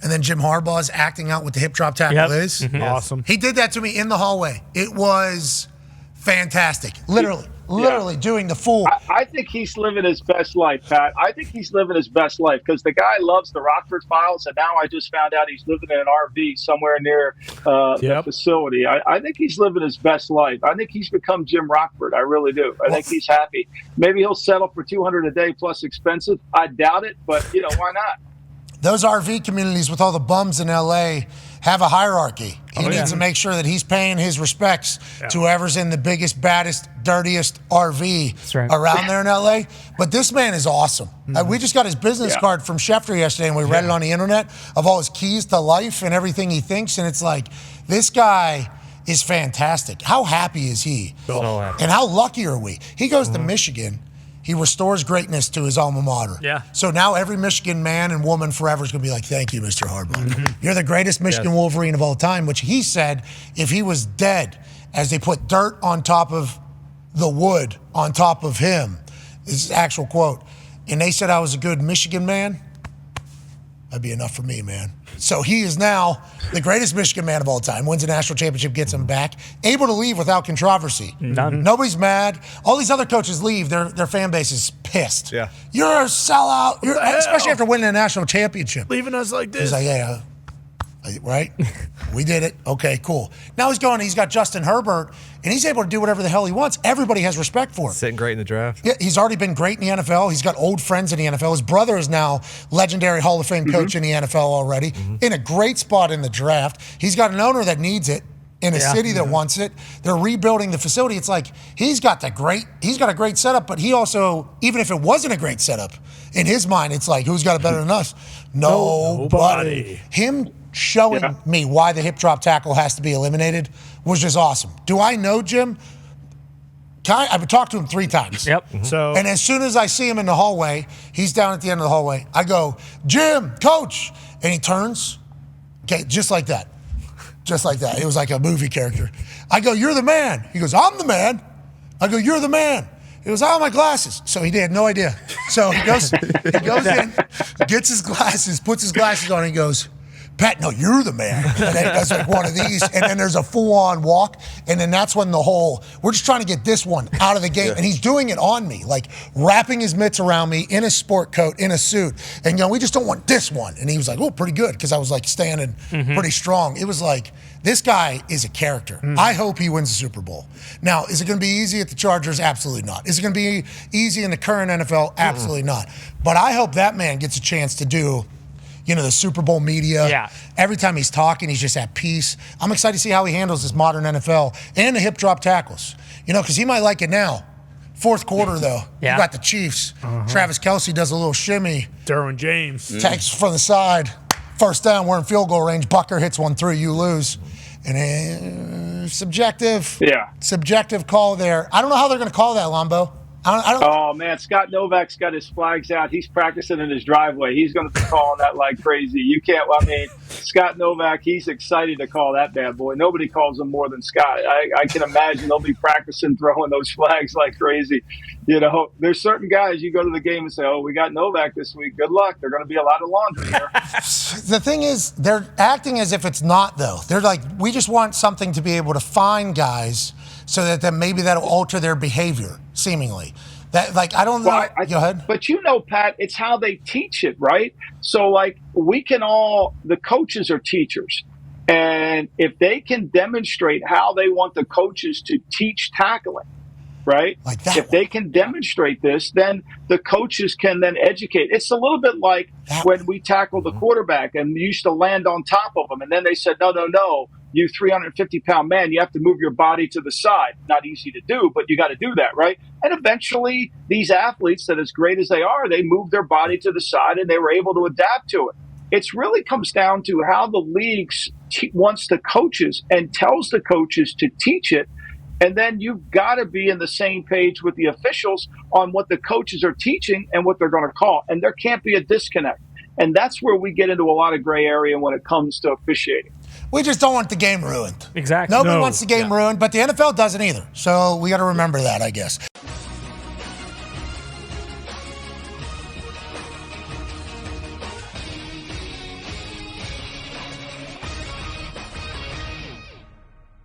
and then Jim Harbaugh is acting out what the hip drop tackle is. Mm-hmm. Awesome. He did that to me in the hallway. It was fantastic. Literally doing the full. I think he's living his best life, Pat. I think he's living his best life because the guy loves the Rockford Files, and now I just found out he's living in an RV somewhere near the facility. I think he's living his best life. I think he's become Jim Rockford. I really do. I think he's happy. Maybe he'll settle for $200 a day plus expensive. I doubt it, but why not? Those RV communities with all the bums in L.A. have a hierarchy. He needs to make sure that he's paying his respects to whoever's in the biggest, baddest, dirtiest RV around there in L.A. But this man is awesome. We just got his business card from Schefter yesterday, and we read it on the internet of all his keys to life and everything he thinks. And it's like, this guy is fantastic. How happy is he? So happy. And how lucky are we? He goes to Michigan. He restores greatness to his alma mater. Yeah. So now every Michigan man and woman forever is going to be like, thank you, Mr. Harbaugh. You're the greatest Michigan Wolverine of all time, which he said if he was dead, as they put dirt on top of the wood on top of him, this is actual quote, and they said I was a good Michigan man, that'd be enough for me, man. So he is now the greatest Michigan man of all time, wins a national championship, gets him back, able to leave without controversy. None. Nobody's mad. All these other coaches leave, their fan base is pissed. Yeah. You're a sellout, especially after winning a national championship. Leaving us like this. He's like, yeah, right? We did it. Okay, cool. Now he's got Justin Herbert, and he's able to do whatever the hell he wants. Everybody has respect for him. Sitting great in the draft. Yeah, he's already been great in the NFL. He's got old friends in the NFL. His brother is now legendary Hall of Fame coach in the NFL already, in a great spot in the draft. He's got an owner that needs it in a city that wants it. They're rebuilding the facility. It's like he's got a great setup, but he also, even if it wasn't a great setup, in his mind, it's like, who's got it better than us? Nobody. Him showing me why the hip drop tackle has to be eliminated was just awesome. Do I know Jim? I've talked to him 3 times. So, and as soon as I see him in the hallway, he's down at the end of the hallway. I go, Jim, coach. And he turns, just like that. Just like that. It was like a movie character. I go, you're the man. He goes, I'm the man. I go, you're the man. He goes, I have my glasses. So he had no idea. So he goes in, gets his glasses, puts his glasses on, and he goes, Pat, no, you're the man. And then does like one of these, and then there's a full-on walk, and then that's when we're just trying to get this one out of the game, and he's doing it on me, like wrapping his mitts around me in a sport coat, in a suit, and we just don't want this one. And he was like, oh, pretty good, because I was like standing pretty strong. It was like, this guy is a character. I hope he wins the Super Bowl. Now, is it going to be easy at the Chargers? Absolutely not. Is it going to be easy in the current NFL? Absolutely not. But I hope that man gets a chance to do the Super Bowl media. Yeah. Every time he's talking, he's just at peace. I'm excited to see how he handles this modern NFL and the hip drop tackles. Because he might like it now. Fourth quarter, though, you got the Chiefs. Travis Kelce does a little shimmy. Derwin James. Takes from the side. First down, we're in field goal range. Bucker hits one through, you lose. And subjective. Yeah. Subjective call there. I don't know how they're going to call that, Lombo. I don't. Oh, man, Scott Novak's got his flags out. He's practicing in his driveway. He's going to be calling that like crazy. Scott Novak, he's excited to call that bad boy. Nobody calls him more than Scott. I can imagine they'll be practicing throwing those flags like crazy. There's certain guys you go to the game and say, oh, we got Novak this week. Good luck. There's going to be a lot of laundry here. The thing is, they're acting as if it's not, though. They're like, we just want something to be able to find guys so that maybe that'll alter their behavior, seemingly. I don't know. Go ahead. But Pat, it's how they teach it, right? So, the coaches are teachers. And if they can demonstrate how they want the coaches to teach tackling, right? If they can demonstrate this, then the coaches can then educate. It's a little bit like when we tackled the quarterback and used to land on top of him. And then they said, no, you 350-pound man, you have to move your body to the side. Not easy to do, but you got to do that, right? And eventually, these athletes, that as great as they are, they move their body to the side and they were able to adapt to it. It really comes down to how the league wants the coaches and tells the coaches to teach it. And then you've got to be in the same page with the officials on what the coaches are teaching and what they're going to call. And there can't be a disconnect. And that's where we get into a lot of gray area when it comes to officiating. We just don't want the game ruined. Exactly. Nobody wants the game ruined, but the NFL doesn't either. So we got to remember that, I guess.